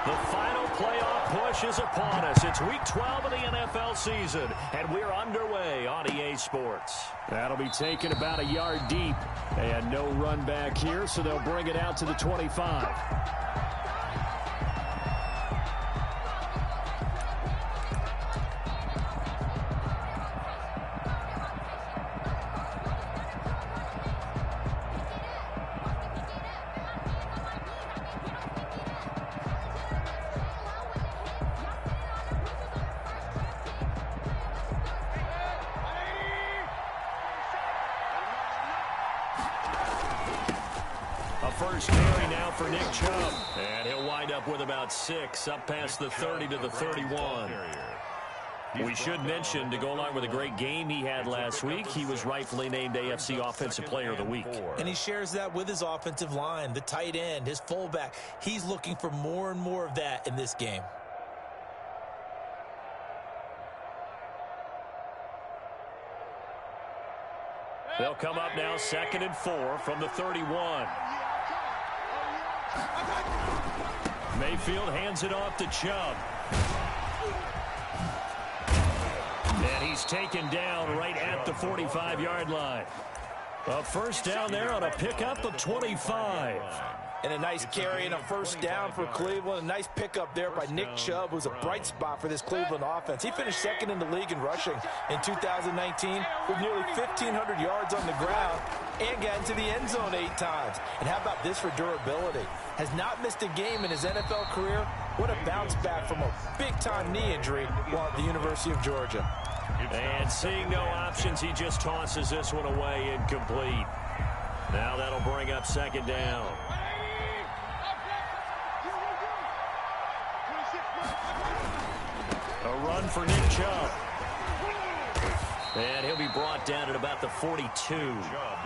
The final playoff push is upon us. It's Week 12 of the NFL season, and we're underway on EA Sports. That'll be taken about a yard deep, and no run back here, so they'll bring it out to the 25. First carry now for Nick Chubb. And he'll wind up with about 6, up past the 30 to the 31. We should mention, to go along with a great game he had last week, he was rightfully named AFC Offensive Player of the Week. And he shares that with his offensive line, the tight end, his fullback. He's looking for more and more of that in this game. They'll come up now 2nd and 4 from the 31. Mayfield hands it off to Chubb. And he's taken down right at the 45-yard line. A first down there on a pickup of 25. And a nice carry and a first down for Cleveland. A nice pickup there by Nick Chubb, who's a bright spot for this Cleveland offense. He finished 2nd in the league in rushing in 2019 with nearly 1,500 yards on the ground and got into the end zone 8 times. And how about this for durability? Has not missed a game in his NFL career. What a bounce back from a big-time knee injury while at the University of Georgia. And seeing no options, he just tosses this one away incomplete. Now that'll bring up 2nd down. A run for Nick Chubb. And he'll be brought down at about the 42.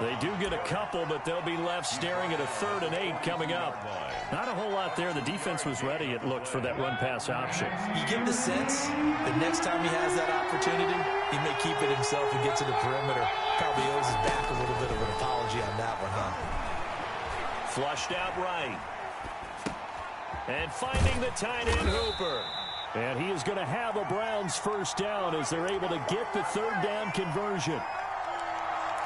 They do get a couple, but they'll be left staring at a 3rd and 8 coming up. Not a whole lot there. The defense was ready, it looked, for that run-pass option. You get the sense that next time he has that opportunity, he may keep it himself and get to the perimeter. Probably owes his back a little bit of an apology on that one, huh? Flushed out right. And finding the tight end, Hooper. And he is going to have a Browns first down as they're able to get the 3rd down conversion.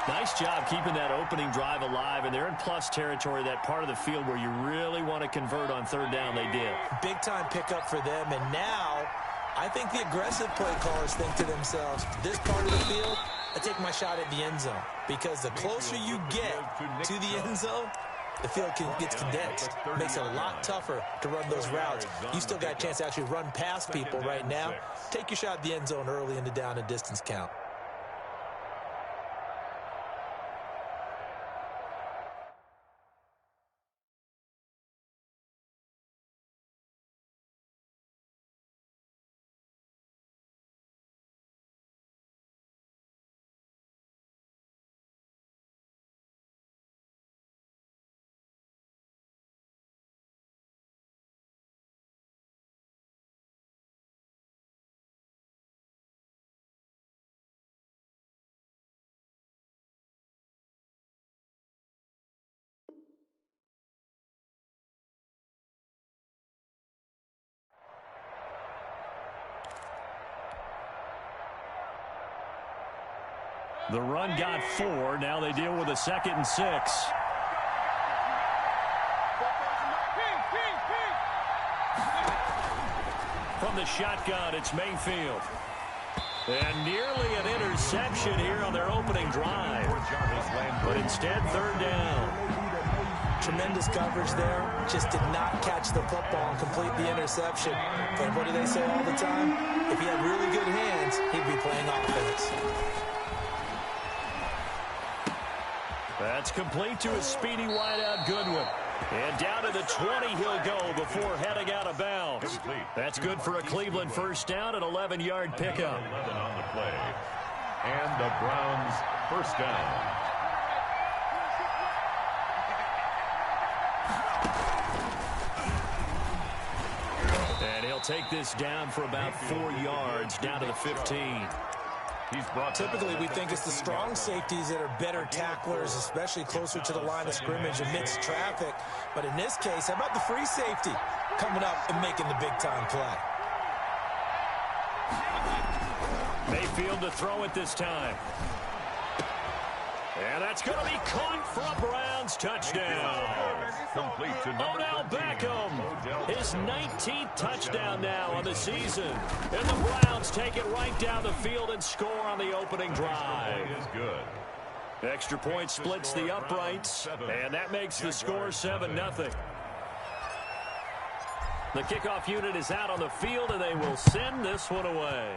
Nice job keeping that opening drive alive, and they're in plus territory, that part of the field where you really want to convert on 3rd down. They did. Big-time pickup for them, and now I think the aggressive play callers think to themselves, this part of the field, I take my shot at the end zone, because the closer you get to the end zone, the field gets condensed. Makes it a lot tougher to run those routes. You still got a chance to actually run past people right now. Take your shot at the end zone early in the down and distance count. The run got 4. Now they deal with a 2nd and 6. From the shotgun, it's Mayfield. And nearly an interception here on their opening drive. But instead, 3rd down. Tremendous coverage there. Just did not catch the football and complete the interception. And what do they say all the time? If he had really good hands, he'd be playing offense. That's complete to a speedy wideout Goodwin. And down to the 20 he'll go before heading out of bounds. That's good for a Cleveland first down, an 11-yard pickup. 11 on the play. And the Browns first down. And he'll take this down for about 4 yards, down to the 15. Typically, we think it's the strong safeties that are better tacklers, especially closer to the line of scrimmage amidst traffic. But in this case, how about the free safety? coming up and making the big-time play. Mayfield to throw it this time. And that's going to be caught for a Browns touchdown. Complete to number Odell 13. Beckham, his 19th touchdown now on the season. And the Browns take it right down the field and score on the opening drive. Is good. Extra point splits the uprights, and that makes the score 7-0. The kickoff unit is out on the field, and they will send this one away.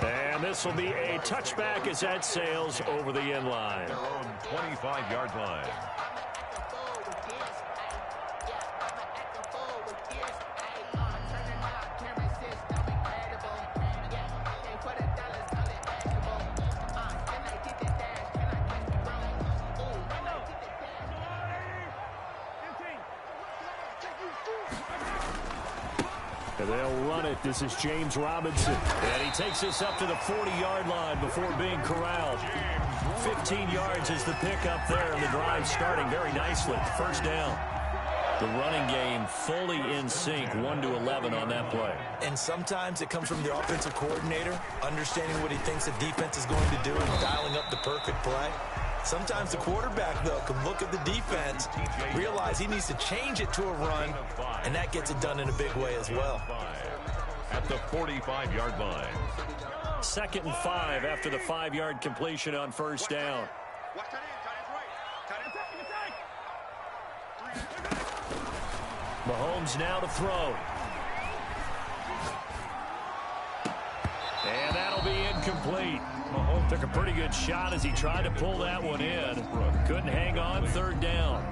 And this will be a touchback as that sails over the end line. Their own 25-yard line. And they'll run it. This is James Robinson. And he takes this up to the 40-yard line before being corralled. 15 yards is the pickup there, and the drive starting very nicely. First down. The running game fully in sync, 1-11 on that play. And sometimes it comes from the offensive coordinator, understanding what he thinks the defense is going to do and dialing up the perfect play. Sometimes the quarterback, though, can look at the defense, realize he needs to change it to a run, and that gets it done in a big way as well. At the 45-yard line. 2nd and 5 after the 5-yard completion on first down. Mahomes now to throw. And that'll be incomplete. Mahomes took a pretty good shot as he tried to pull that one in. Couldn't hang on, 3rd down.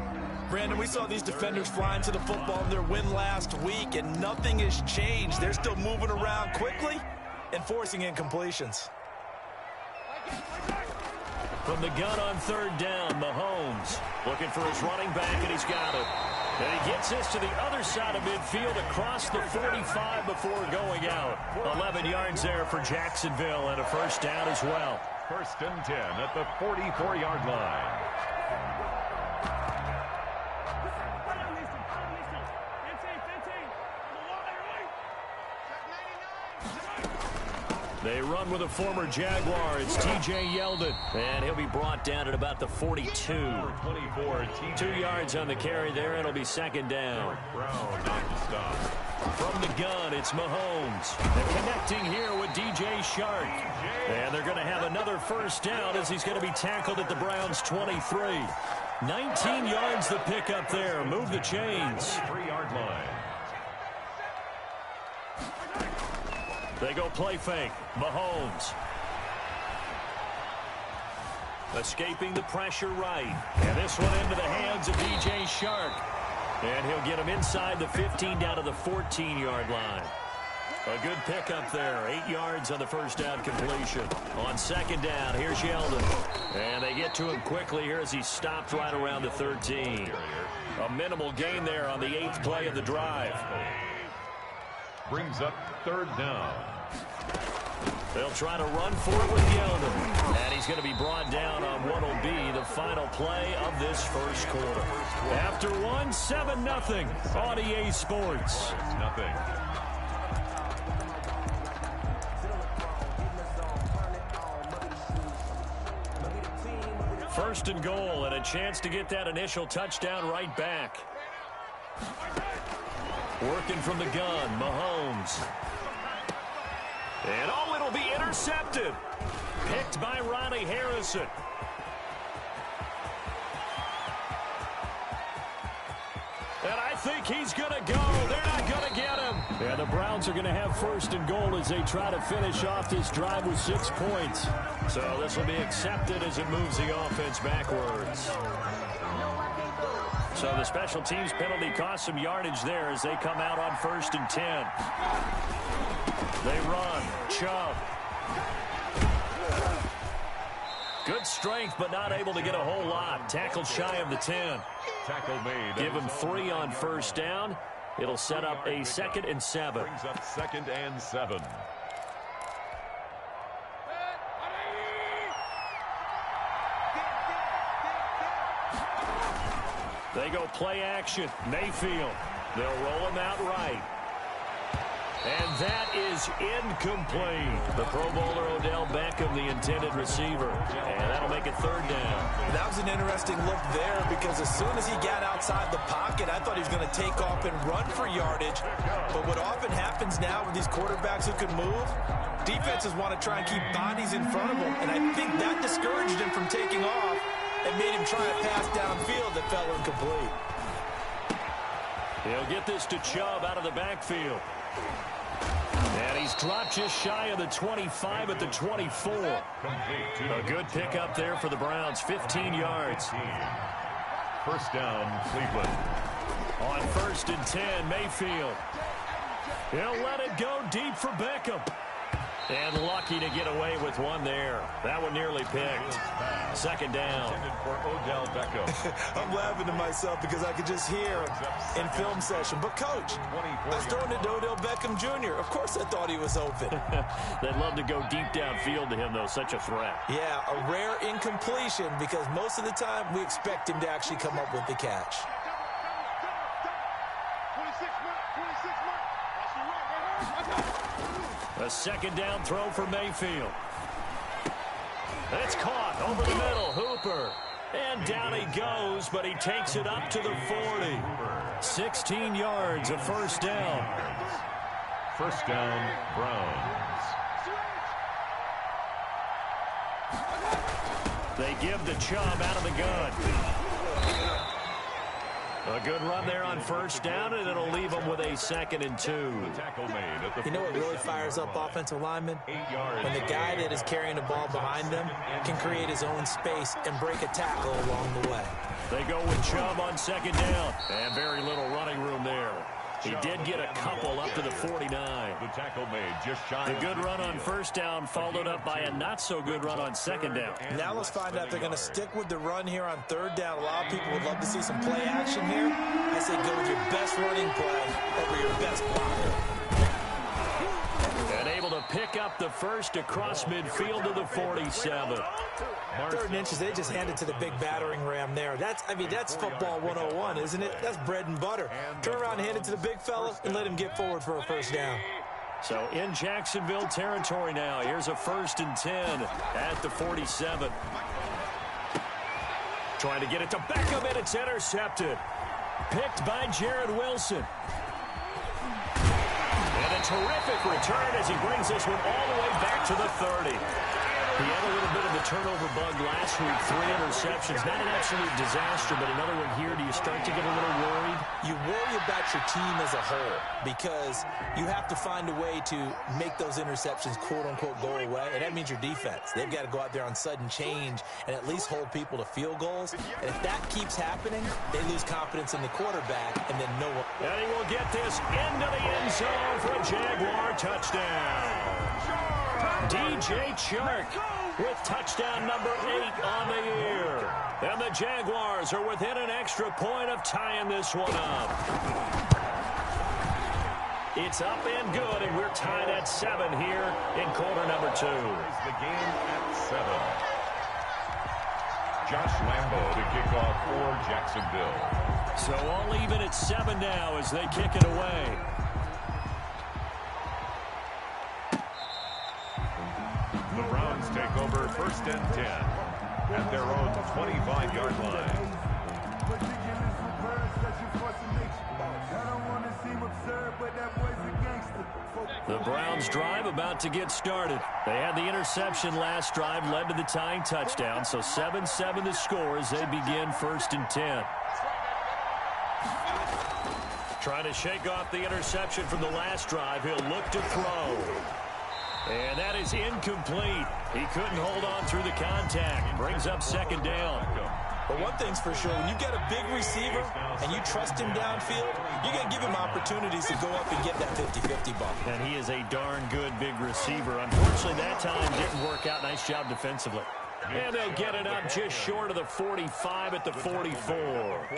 Brandon, we saw these defenders flying to the football in their win last week, and nothing has changed. They're still moving around quickly and forcing incompletions. From the gun on 3rd down, Mahomes looking for his running back, and he's got it. And he gets this to the other side of midfield across the 45 before going out. 11 yards there for Jacksonville and a first down as well. 1st and 10 at the 44-yard line. They run with a former Jaguar. It's T.J. Yeldon. And he'll be brought down at about the 42. 24, 2 yards on the carry there. It'll be 2nd down. Brown not to stop. From the gun, it's Mahomes. They're connecting here with D.J. Shark. And they're going to have another first down as he's going to be tackled at the Browns' 23. 19 yards the pickup there. Move the chains. 3-yard line. They go play fake. Mahomes. Escaping the pressure right. And this one into the hands of D.J. Shark. And he'll get him inside the 15 down to the 14-yard line. A good pickup there. 8 yards on the first down completion. On 2nd down, here's Yeldon. And they get to him quickly here as he stopped right around the 13. A minimal gain there on the 8th play of the drive. Brings up 3rd down. They'll try to run for it with Yeldon. And he's going to be brought down on what will be the final play of this first quarter. After 7-0 on EA Sports. Nothing. First and goal, and a chance to get that initial touchdown right back. Working from the gun, Mahomes. And it'll be intercepted. Picked by Ronnie Harrison. And I think he's going to go. They're not going to get him. And the Browns are going to have 1st and goal as they try to finish off this drive with 6 points. So this will be accepted as it moves the offense backwards. So the special teams penalty cost some yardage there as they come out on 1st and 10. They run. Chubb. Good strength, but not able to get a whole lot. Tackled shy of the 10. Tackle made. Give him 3 on first down. It'll set up a 2nd and 7. Brings up 2nd and 7. They go play action. Mayfield. They'll roll him out right. And that is incomplete. The Pro Bowler Odell Beckham, the intended receiver. And that'll make it third down. That was an interesting look there because as soon as he got outside the pocket, I thought he was going to take off and run for yardage. But what often happens now with these quarterbacks who can move, defenses want to try and keep bodies in front of them. And I think that discouraged him from taking off and made him try a pass downfield that fell incomplete. He'll get this to Chubb out of the backfield. And he's dropped just shy of the 25 at the 24. A good pickup there for the Browns, 15 yards. First down, Cleveland. On 1st and 10, Mayfield. He'll let it go deep for Beckham. And lucky to get away with one there. That one nearly picked. Second down. For Odell Beckham. I'm laughing to myself because I could just hear in film session. But, Coach, I was throwing it to Odell Beckham Jr. Of course I thought he was open. They'd love to go deep downfield to him, though. Such a threat. Yeah, a rare incompletion because most of the time we expect him to actually come up with the catch. A second down throw for Mayfield. It's caught over the middle. Hooper. And down he goes, but he takes it up to the 40. 16 yards, a first down. First down, Browns. They give the Chubb out of the gun. A good run there on first down, and it'll leave them with a 2nd and 2. You know what really fires up offensive linemen? When the guy that is carrying the ball behind them can create his own space and break a tackle along the way. They go with Chubb on 2nd down, and very little running room there. He did get a couple up to the 49. The tackle made just shy. The good run on first down followed up by a not-so-good run on 2nd down. Now let's find out if they're going to stick with the run here on 3rd down. A lot of people would love to see some play action here. I say go with your best running play over your best blocker. And able to pick up the first across midfield to the 47. 3rd and inches, they just handed to the big battering ram there. That's football 101, isn't it? That's bread and butter. Turn around and hand it to the big fella and let him get forward for a first down. So in Jacksonville territory now. Here's a 1st and 10 at the 47. Trying to get it to Beckham, and it's intercepted. Picked by Jared Wilson. And a terrific return as he brings this one all the way back to the 30. He had a little bit of the turnover bug last week, 3 interceptions. Not an absolute disaster, but another one here. Do you start to get a little worried? You worry about your team as a whole because you have to find a way to make those interceptions, quote-unquote, go away, and that means your defense. They've got to go out there on sudden change and at least hold people to field goals. And if that keeps happening, they lose confidence in the quarterback, and then no one. And he will get this into the end zone for a Jaguar touchdown. DJ Chark with touchdown number 8 on the year. And the Jaguars are within an extra point of tying this one up. It's up and good, and we're tied at 7 here in quarter number 2. The game at 7. Josh Lambo to kick off for Jacksonville. So all even at 7 now as they kick it away. The Browns take over 1st and 10 at their own 25-yard line. The Browns drive about to get started. They had the interception last drive, led to the tying touchdown, so 7-7 the score as they begin 1st and 10. Trying to shake off the interception from the last drive. He'll look to throw. And that is incomplete. He couldn't hold on through the contact. Brings up 2nd down. But one thing's for sure, when you've got a big receiver and you trust him downfield, you're going to give him opportunities to go up and get that 50-50 ball. And he is a darn good big receiver. Unfortunately, that time didn't work out. Nice job defensively. And they'll get it up just short of the 45 at the 44.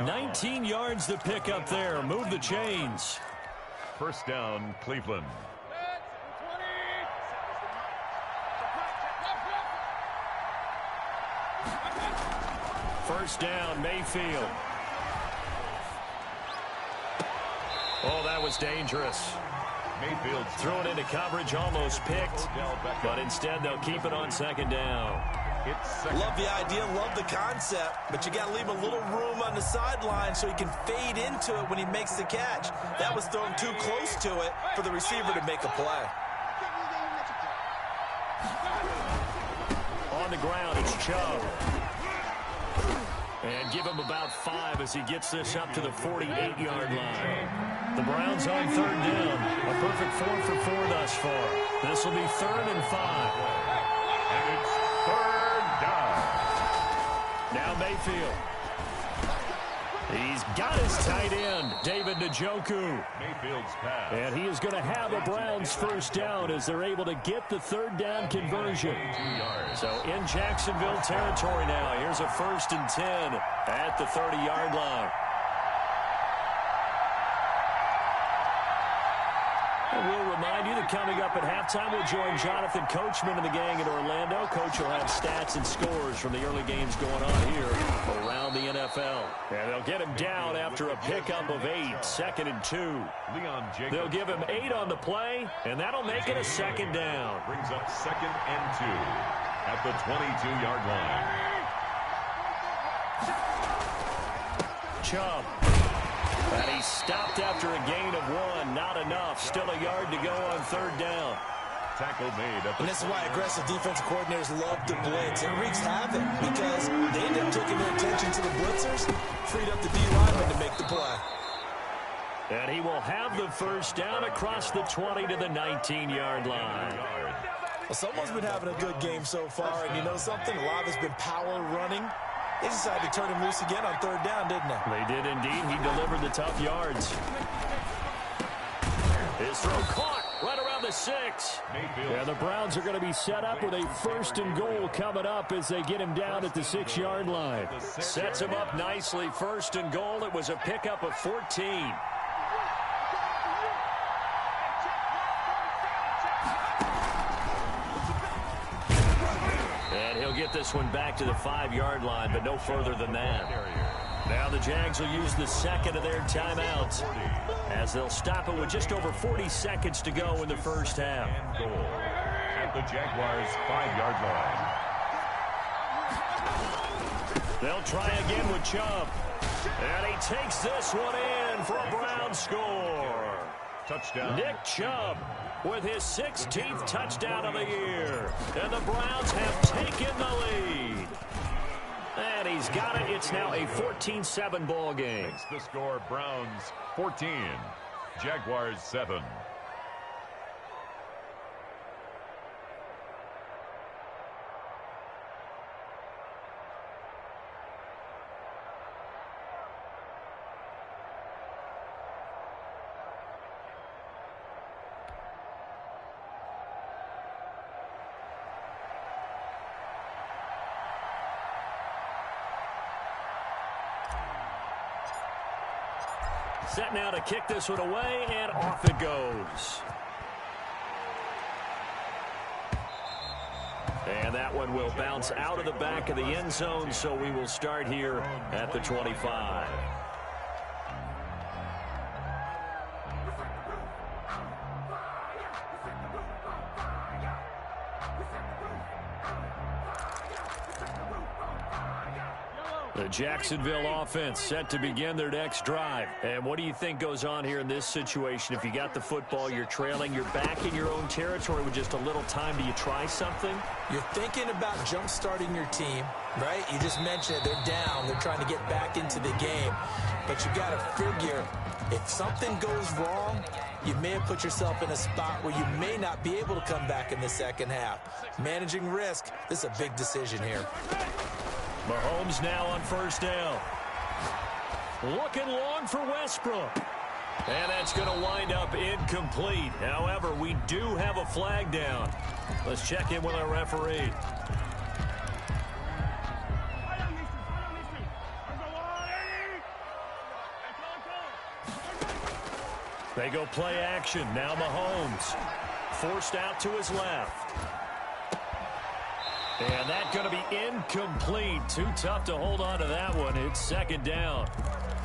19 yards to pick up there. Move the chains. First down, Cleveland. First down, Mayfield. that was dangerous. Mayfield Threw it into coverage, almost picked, but instead they'll keep it on second down. Love the idea, love the concept, but you got to leave a little room on the sideline so he can fade into it when he makes the catch. That was thrown too close to it for the receiver to make a play. On the ground, it's Chubb. And give him about 5 as he gets this up to the 48-yard line. The Browns on third down. A perfect 4 for 4 thus far. This will be 3rd and 5. And it's 3rd down. Now Mayfield. He's got his tight end, David Njoku. Mayfield's pass. And he is going to have a Browns first down as they're able to get the 3rd down conversion. So in Jacksonville territory now. Here's a 1st and 10 at the 30-yard line. And we'll remind you that coming up at halftime, we'll join Jonathan Coachman and the gang in Orlando. Coach will have stats and scores from the early games going on here around the NFL. And they'll get him down after a pickup of 8, 2nd and 2. They'll give him 8 on the play, and that'll make it a 2nd down. Brings up 2nd and 2 at the 22-yard line. Chubb. And he stopped after a gain of 1. Not enough. Still a yard to go on 3rd down. Tackle made. And this is why aggressive defensive coordinators love to blitz. It wreaks havoc because they end up taking their attention to the blitzers, freed up the D lineman to make the play. And he will have the first down across the 20 to the 19-yard line. Well, someone's been having a good game so far, and you know something? A lot of it's been power running. They decided to turn him loose again on 3rd down, didn't they? They did indeed. He delivered the tough yards. His throw caught right around the 6. And the Browns are going to be set up with a 1st and goal coming up as they get him down at the 6-yard line. Sets him up nicely. 1st and goal. It was a pickup of 14. He'll get this one back to the 5-yard line, but no further than that. Now the Jags will use the 2nd of their timeouts as they'll stop it with just over 40 seconds to go in the first half. And goal at the Jaguars' 5-yard line. They'll try again with Chubb. And he takes this one in for a Brown score. Touchdown. Nick Chubb with his 16th touchdown of the year. And the Browns have taken the lead. And he's got it. It's now a 14-7 ball game. Makes the score Browns 14, Jaguars 7. Set now to kick this one away, and off it goes. And that one will bounce out of the back of the end zone, so we will start here at the 25. The Jacksonville offense set to begin their next drive. And what do you think goes on here in this situation? If you got the football, you're trailing, you're back in your own territory with just a little time. Do you try something? You're thinking about jump-starting your team, right? You just mentioned it. They're down. They're trying to get back into the game. But you got to figure, if something goes wrong, you may have put yourself in a spot where you may not be able to come back in the second half. Managing risk, this is a big decision here. Mahomes now on first down. Looking long for Westbrook. And that's going to wind up incomplete. However, we do have a flag down. Let's check in with our referee. They go play action. Now Mahomes. Forced out to his left. And that's going to be incomplete. Too tough to hold on to that one. It's second down.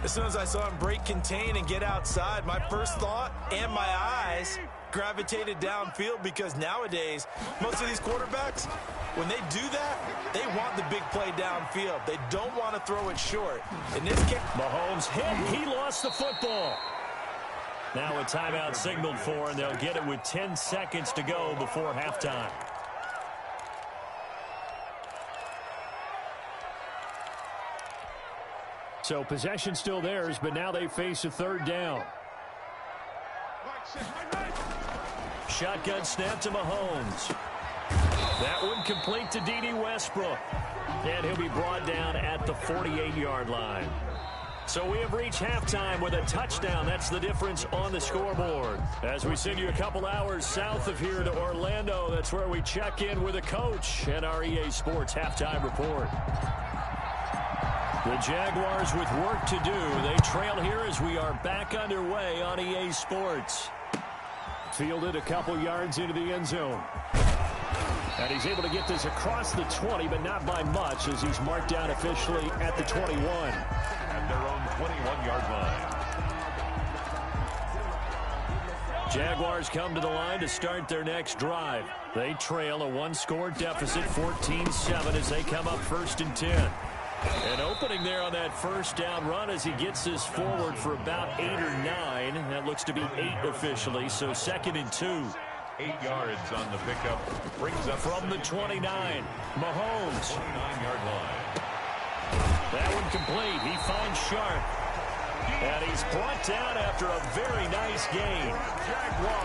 As soon as I saw him break contain and get outside, my first thought and my eyes gravitated downfield, because nowadays, most of these quarterbacks, when they do that, they want the big play downfield. They don't want to throw it short. In this case, Mahomes hit. He lost the football. Now a timeout signaled for, and they'll get it with 10 seconds to go before halftime. So possession still theirs, but now they face a third down. Shotgun snap to Mahomes. That one complete to D.D. Westbrook. And he'll be brought down at the 48-yard line. So we have reached halftime with a touchdown. That's the difference on the scoreboard. As we send you a couple hours south of here to Orlando, that's where we check in with a coach and our EA Sports halftime report. The Jaguars with work to do. They trail here as we are back underway on EA Sports. Fielded a couple yards into the end zone. And he's able to get this across the 20, but not by much, as he's marked down officially at the 21. At their own 21-yard line. Jaguars come to the line to start their next drive. They trail a one-score deficit, 14-7, as they come up 1st and 10. An opening there on that first down run as he gets this forward for about 8 or 9. That looks to be 8 officially, so 2nd and 2. 8 yards on the pickup. Brings up from the 29. Mahomes. 29-yard line. That one complete. He finds Sharp. And he's brought down after a very nice game.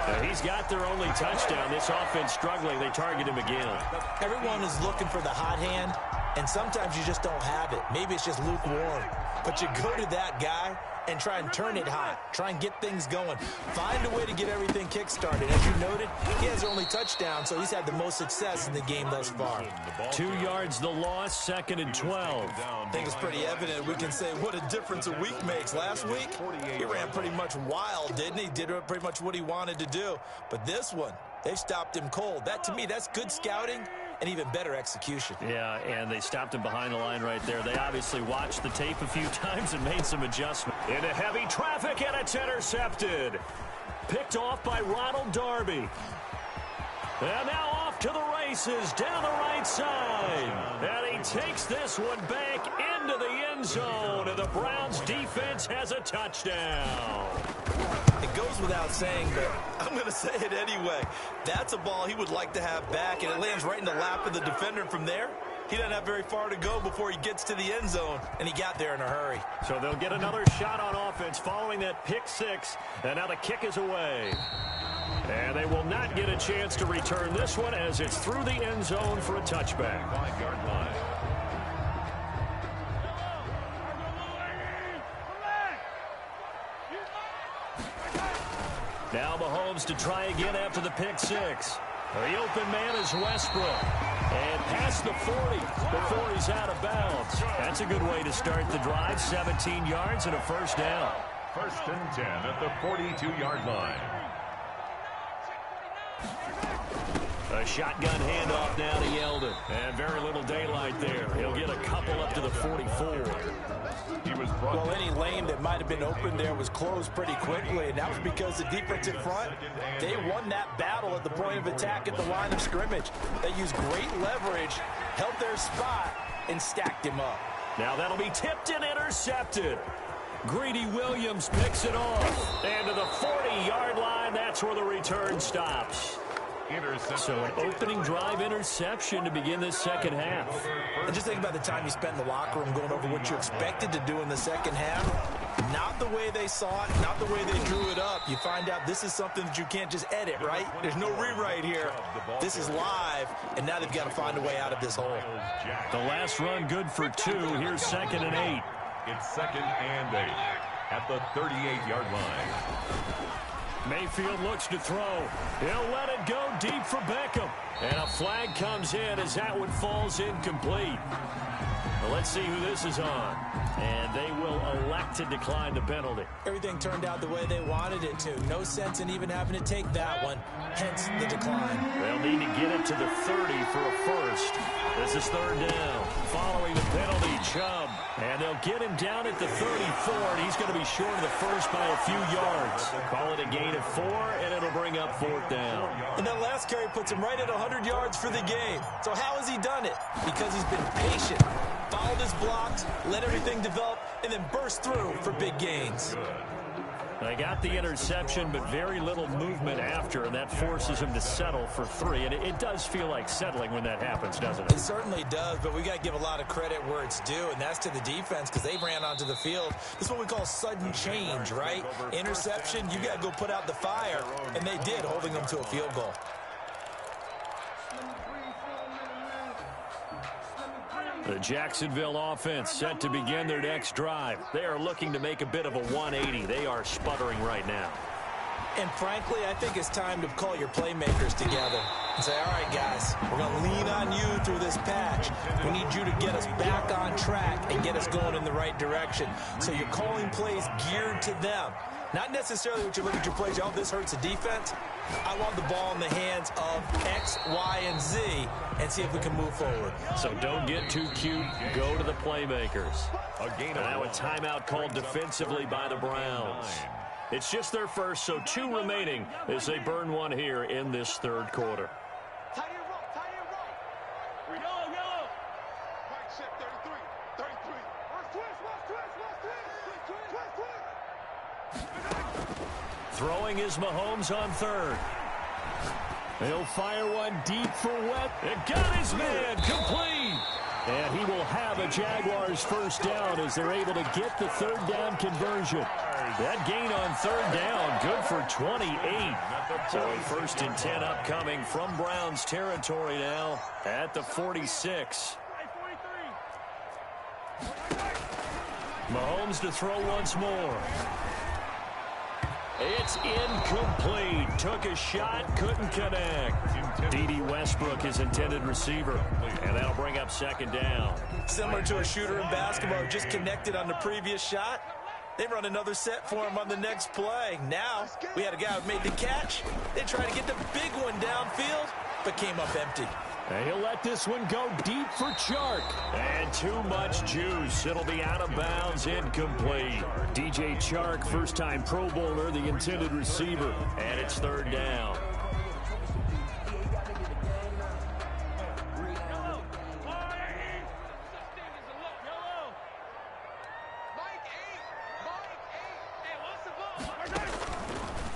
And he's got their only touchdown. This offense struggling. They target him again. everyone is looking for the hot hand, and sometimes you just don't have it. Maybe it's just lukewarm. But you go to that guy and try and turn it hot. Try and get things going. Find a way to get everything kick-started. As you noted, he has their only touchdown, so he's had the most success in the game thus far. 2 yards the loss, 2nd and 12. I think it's pretty evident. We can say what a difference a week makes. Last week, he ran pretty much wild, didn't he? Did pretty much what he wanted to do. But this one, they stopped him cold. That, to me, that's good scouting and even better execution. Yeah, and they stopped him behind the line right there. They obviously watched the tape a few times and made some adjustments. Into heavy traffic, and it's intercepted. Picked off by Ronald Darby. And now off to the races down the right side. And he takes this one back into the end zone, and the Browns defense has a touchdown. It goes without saying, but I'm going to say it anyway. That's a ball he would like to have back, and it lands right in the lap of the defender from there. He doesn't have very far to go before he gets to the end zone, and he got there in a hurry. So they'll get another shot on offense following that pick six, and now the kick is away. And they will not get a chance to return this one as it's through the end zone for a touchback. 5-yard line. Now Mahomes to try again after the pick six. The open man is Westbrook. And past the 40 before he's out of bounds. That's a good way to start the drive. 17 yards and a first down. 1st and 10 at the 42-yard line. A shotgun handoff now to Yeldon. And very little daylight there. He'll get a couple up to the 44. He was brought. Well, any lane that might have been open there was closed pretty quickly, and that was because the defensive front, they won that battle at the point of attack at the line of scrimmage. They used great leverage, held their spot, and stacked him up. Now that'll be tipped and intercepted. Greedy Williams picks it off. And to the 40-yard line, that's where the return stops. So an opening drive interception to begin this second half. And just think about the time you spent in the locker room going over what you expected to do in the second half. Not the way they saw it, not the way they drew it up. You find out this is something that you can't just edit, right? There's no rewrite here. This is live, and now they've got to find a way out of this hole. The last run good for 2. Here's 2nd and 8. It's 2nd and 8 at the 38-yard line. Mayfield looks to throw. He'll let it go deep for Beckham. And a flag comes in as that one falls incomplete. Well, let's see who this is on. And they will elect to decline the penalty. Everything turned out the way they wanted it to. No sense in even having to take that one, hence the decline. They'll need to get it to the 30 for a first. This is third down. Following the penalty, Chubb. And they'll get him down at the 34, and he's going to be short of the first by a few yards. Call it a gain of 4, and it'll bring up fourth down. And that last carry puts him right at 100 yards for the game. So how has he done it? Because he's been patient, followed his blocks, let everything develop, and then burst through for big gains. They got the interception, but very little movement after, and that forces him to settle for 3. And it does feel like settling when that happens, doesn't it? It certainly does, but we got to give a lot of credit where it's due, and that's to the defense because they ran onto the field. This is what we call sudden change, right? Interception, you got to go put out the fire, and they did, holding them to a field goal. The Jacksonville offense set to begin their next drive. They are looking to make a bit of a 180. They are sputtering right now. And frankly, I think it's time to call your playmakers together and say, all right, guys, we're going to lean on you through this patch. We need you to get us back on track and get us going in the right direction. So you're calling plays geared to them. Not necessarily what you look at your plays, oh, this hurts the defense. I want the ball in the hands of X, Y, and Z and see if we can move forward. So don't get too cute. Go to the playmakers. And now a timeout called defensively by the Browns. It's just their first, so 2 remaining as they burn one here in this third quarter. Throwing is Mahomes on third. He'll fire one deep for Wet. It got his man complete. And he will have a Jaguars first down as they're able to get the third down conversion. That gain on third down, good for 28. So a first and 10 upcoming from Browns territory now at the 46. Mahomes to throw once more. It's incomplete. Took a shot, couldn't connect. D.D. Westbrook, his intended receiver. And that'll bring up second down. Similar to a shooter in basketball, just connected on the previous shot. They run another set for him on the next play. Now, we had a guy who made the catch. They tried to get the big one downfield, but came up empty. And he'll let this one go deep for Chark. And too much juice. It'll be out of bounds, incomplete. DJ Chark, first-time Pro Bowler, the intended receiver. And it's third down.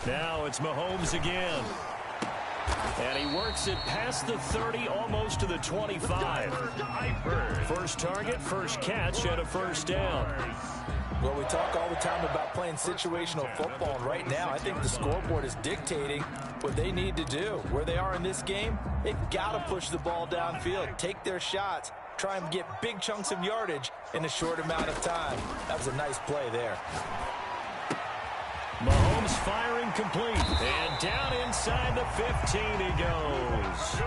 Now it's Mahomes again. And he works it past the 30, almost to the 25. First target, first catch, and a first down. Well, we talk all the time about playing situational football, and right now I think the scoreboard is dictating what they need to do. Where they are in this game, they've got to push the ball downfield, take their shots, try and get big chunks of yardage in a short amount of time. That was a nice play there. Mahomes firing complete. And down inside the 15 he goes.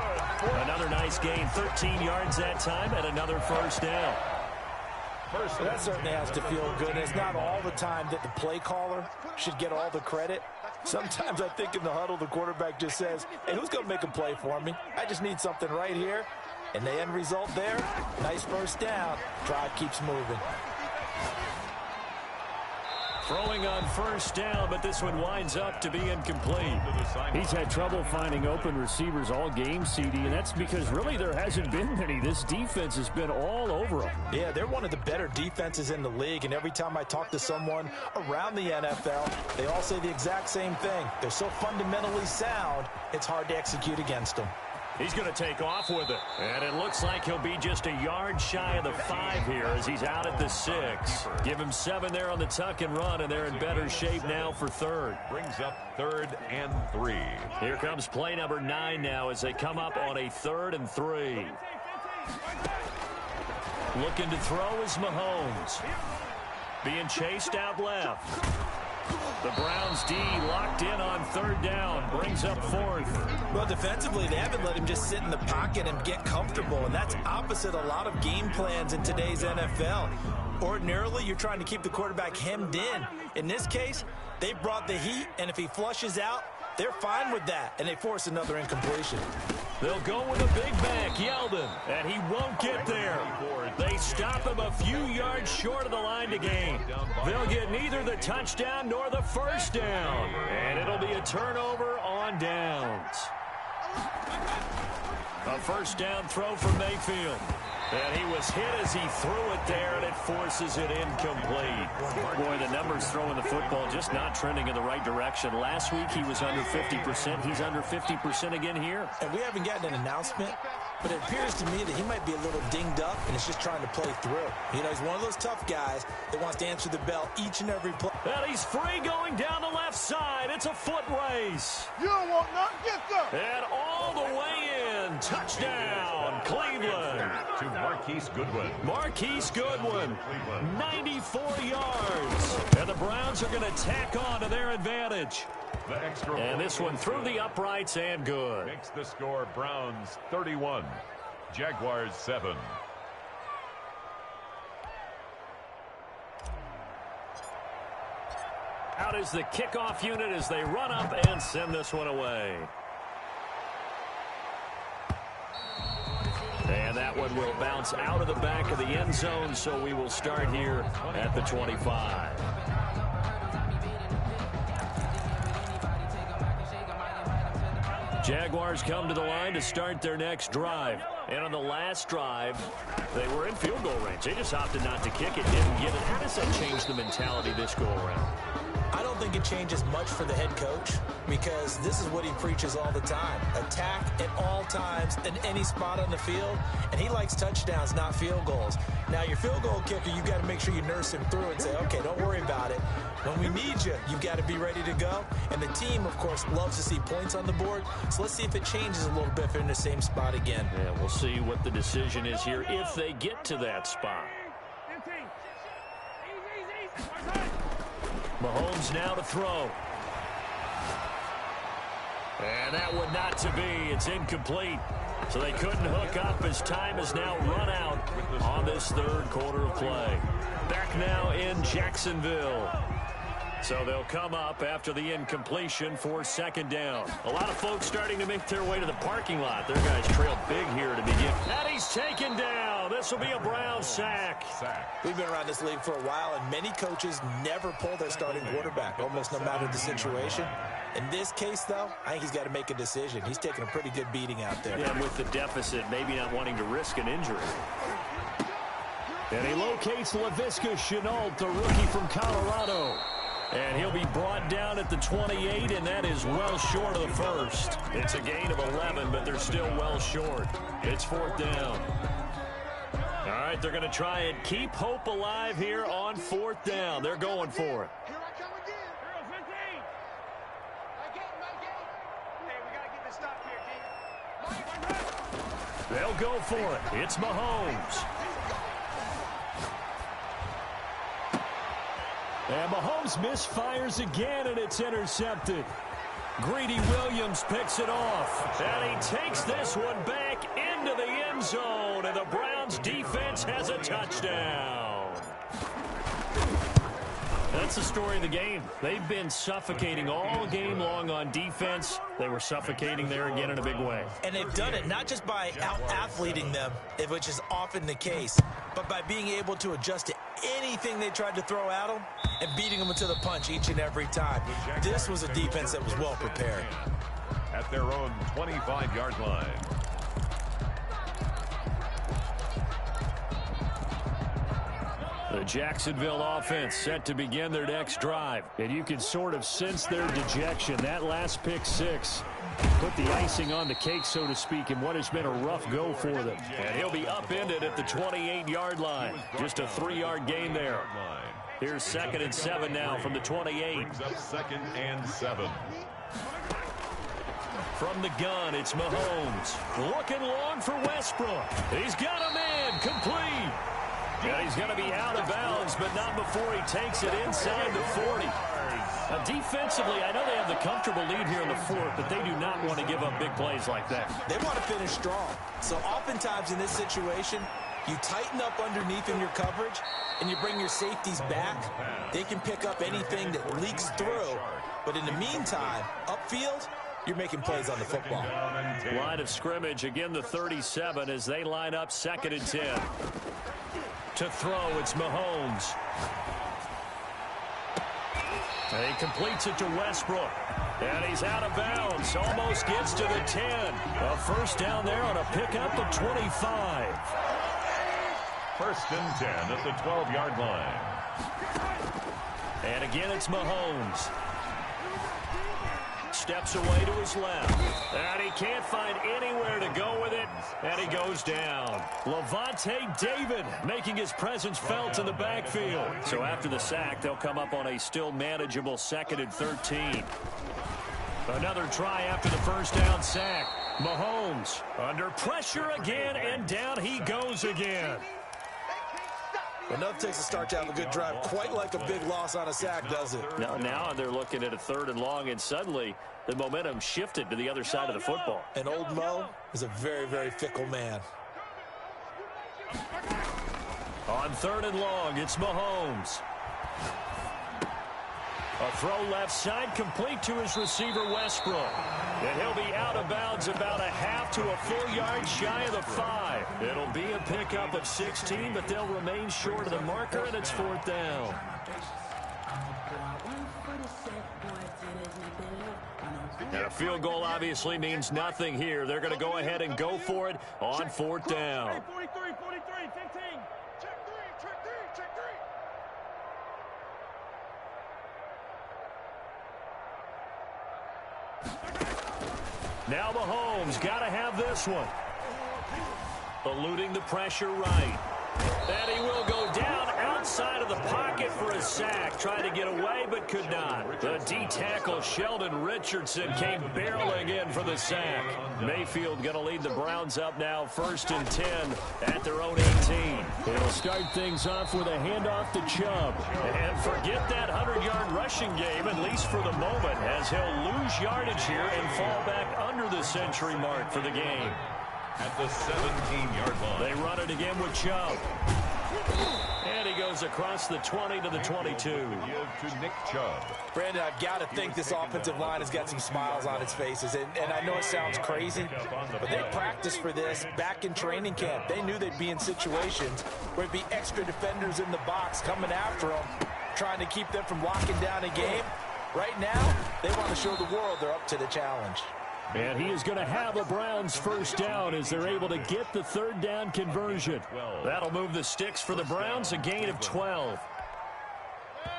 Another nice gain, 13 yards that time, and another first down. That certainly has to feel good. And it's not all the time that the play caller should get all the credit. Sometimes I think in the huddle, the quarterback just says, hey, who's going to make a play for me? I just need something right here. And the end result there, nice first down. Drive keeps moving. Throwing on first down, but this one winds up to be incomplete. He's had trouble finding open receivers all game, CD, and that's because really there hasn't been many. This defense has been all over them. Yeah, they're one of the better defenses in the league, and every time I talk to someone around the NFL, they all say the exact same thing. They're so fundamentally sound, it's hard to execute against them. He's going to take off with it. And it looks like he'll be just a yard shy of the 5 here as he's out at the 6. Give him 7 there on the tuck and run, and they're in better shape now for third. Brings up 3rd and 3. Here comes play number 9 now as they come up on a 3rd and 3. Looking to throw is Mahomes. Being chased out left. The Browns D locked in on third down, brings up fourth. Well, defensively, they haven't let him just sit in the pocket and get comfortable, and that's opposite a lot of game plans in today's NFL. Ordinarily, you're trying to keep the quarterback hemmed in. In this case, they brought the heat, and if he flushes out, they're fine with that, and they force another incompletion. They'll go with a big back, Yeldon, and he won't get there. They stop him a few yards short of the line to gain. They'll get neither the touchdown nor the first down, and it'll be a turnover on downs. A first down throw for Mayfield. And he was hit as he threw it there, and it forces it incomplete. Boy, the numbers throwing the football just not trending in the right direction. Last week he was under 50%. He's under 50% again here. And we haven't gotten an announcement, but it appears to me that he might be a little dinged up and is just trying to play through. You know, he's one of those tough guys that wants to answer the bell each and every play. And he's free going down the left side. It's a foot race. You don't want nothing, get there. And all the way in. Touchdown, Cleveland. To Marquise Goodwin. Marquise Goodwin, 94 yards. And the Browns are going to tack on to their advantage. The extra and this one through the uprights and good. Makes the score Browns 31, Jaguars 7. Out is the kickoff unit as they run up and send this one away. And that one will bounce out of the back of the end zone, so we will start here at the 25. Jaguars come to the line to start their next drive. And on the last drive, they were in field goal range. They just opted not to kick it, didn't get it. How does that change the mentality this go around? I don't think it changes much for the head coach because this is what he preaches all the time. Attack at all times in any spot on the field, and he likes touchdowns, not field goals. Now, your field goal kicker, you've got to make sure you nurse him through and say, okay, don't worry about it. When we need you, you've got to be ready to go. And the team, of course, loves to see points on the board, so let's see if it changes a little bit if they're in the same spot again. Yeah, we'll see what the decision is here if they get to that spot. Mahomes now to throw. And that one not to be. It's incomplete. So they couldn't hook up as time has now run out on this third quarter of play. Back now in Jacksonville. So they'll come up after the incompletion for second down. A lot of folks starting to make their way to the parking lot. Their guys trail big here to begin. And he's taken down. This will be a Browns sack. We've been around this league for a while, and many coaches never pull their starting quarterback, almost no matter the situation. In this case, though, I think he's got to make a decision. He's taking a pretty good beating out there. Yeah, with the deficit, maybe not wanting to risk an injury. And he locates Laviska Shenault, the rookie from Colorado. And he'll be brought down at the 28, and that is well short of the first. It's a gain of 11, but they're still well short. It's fourth down. All right, they're going to try and keep hope alive here on fourth down. They're going for it. Here I come again. 0-15. My game. Hey, we got to get this stop here, G. They'll go for it. It's Mahomes. And Mahomes misfires again, and it's intercepted. Greedy Williams picks it off. And he takes this one back into the end zone, and the Browns defense has a touchdown. That's the story of the game. They've been suffocating all game long on defense. They were suffocating there again in a big way. And they've done it not just by out-athleting them, which is often the case, but by being able to adjust to anything they tried to throw at them and beating them to the punch each and every time. This was a defense that was well prepared. At their own 25-yard line. The Jacksonville offense set to begin their next drive. And you can sort of sense their dejection. That last pick six put the icing on the cake, so to speak, in what has been a rough go for them. And he'll be upended at the 28-yard line. Just a 3-yard gain there. Here's 2nd and 7 now from the 28. Brings up 2nd and 7. From the gun, it's Mahomes. Looking long for Westbrook. He's got a man complete. Yeah, he's going to be out of bounds, but not before he takes it inside the 40. Defensively, I know they have the comfortable lead here in the fourth, but they do not want to give up big plays like that. They want to finish strong. So oftentimes in this situation, you tighten up underneath in your coverage, and you bring your safeties back. They can pick up anything that leaks through. But in the meantime, upfield, you're making plays on the football. Line of scrimmage, again the 37 as they line up 2nd and 10. To throw, it's Mahomes. And he completes it to Westbrook. And he's out of bounds. Almost gets to the 10. A first down there on a pickup of 25. 1st and 10 at the 12-yard line. And again, it's Mahomes. Steps away to his left. And he can't find anywhere to go with it. And he goes down. Levante David making his presence felt in the backfield. So after the sack, they'll come up on a still manageable 2nd and 13. Another try after the first down sack. Mahomes under pressure again, and down he goes again. Enough takes a start to have a good drive, quite like a big loss on a sack, does it? Now they're looking at a 3rd and long, and suddenly the momentum shifted to the other side of the football. And old Mo is a very, very fickle man. On 3rd and long, it's Mahomes. A throw left side, complete to his receiver, Westbrook. And he'll be out of bounds about a half to a full yard shy of the 5. It'll be a pickup of 16, but they'll remain short of the marker, and it's 4th down. And a field goal obviously means nothing here. They're going to go ahead and go for it on 4th down. 43, 15. Check three. Now Mahomes got to have this one. Eluding the pressure right. And he will go down outside of the pocket for a sack. Tried to get away but could not. The D-tackle Sheldon Richardson came barreling in for the sack. Mayfield going to lead the Browns up now 1st and 10 at their own 18. He'll start things off with a handoff to Chubb. And forget that 100-yard rushing game, at least for the moment, as he'll lose yardage here and fall back under the century mark for the game. At the 17-yard line. They run it again with Chubb. And he goes across the 20 to the 22. Give to Nick Chubb. Brandon, I've got to think this offensive line has got some smiles on its faces. And I know it sounds crazy, but they practiced for this back in training camp. They knew they'd be in situations where there'd be extra defenders in the box coming after them, trying to keep them from locking down a game. Right now, they want to show the world they're up to the challenge. And he is going to have a Browns first down as they're able to get the 3rd down conversion. That'll move the sticks for the Browns, a gain of 12.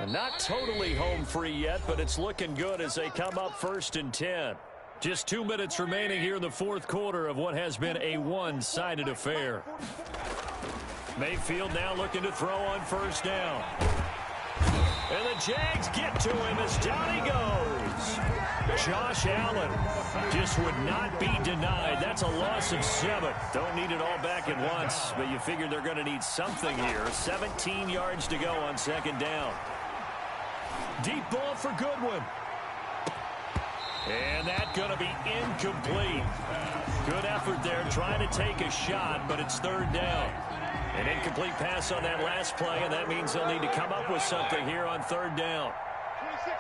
And not totally home free yet, but it's looking good as they come up 1st and 10. Just 2 minutes remaining here in the 4th quarter of what has been a one-sided affair. Mayfield now looking to throw on 1st down. And the Jags get to him as down he goes. Josh Allen just would not be denied. That's a loss of 7. Don't need it all back at once, but you figure they're going to need something here. 17 yards to go on 2nd down. Deep ball for Goodwin. And that's going to be incomplete. Good effort there trying to take a shot, but it's 3rd down. An incomplete pass on that last play, and that means they'll need to come up with something here on 3rd down. 26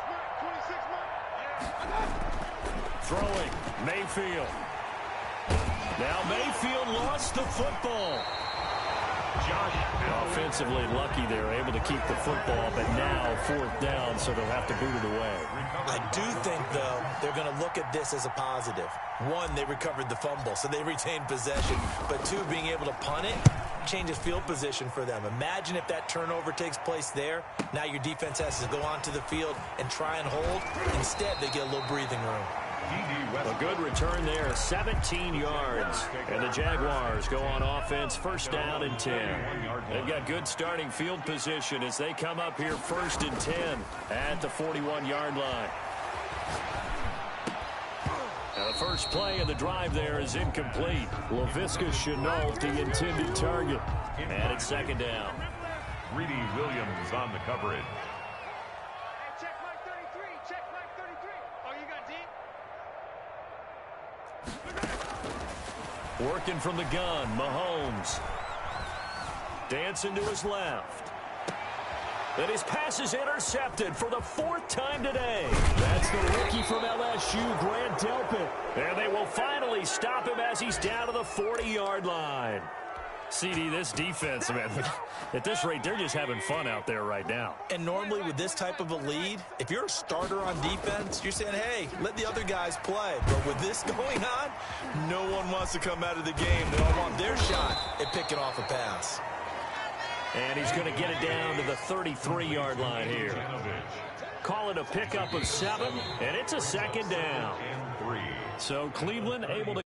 Throwing, Mayfield. Now Mayfield lost the football. Offensively lucky they were able to keep the football, but now 4th down, so they'll have to boot it away. I do think, though, they're going to look at this as a positive. 1, they recovered the fumble, so they retained possession. But 2, being able to punt it changes field position for them. Imagine if that turnover takes place there. Now your defense has to go onto the field and try and hold. Instead, they get a little breathing room. A good return there, 17 yards. And the Jaguars go on offense, 1st down and 10. They've got good starting field position as they come up here 1st and 10 at the 41-yard line. Now the first play of the drive there is incomplete. Laviska Shenault, the intended target. And it's 2nd down. Greedy Williams on the coverage. Check mark 33. Working from the gun, Mahomes. Dancing to his left. And his pass is intercepted for the 4th time today. That's the rookie from LSU, Grant Delpit. And they will finally stop him as he's down to the 40-yard line. CD, this defense, man, at this rate, they're just having fun out there right now. And normally with this type of a lead, if you're a starter on defense, you're saying, hey, let the other guys play. But with this going on, no one wants to come out of the game. They all want their shot at picking off a pass. And he's going to get it down to the 33-yard line here. Call it a pickup of 7, and it's a 2nd down. So Cleveland able to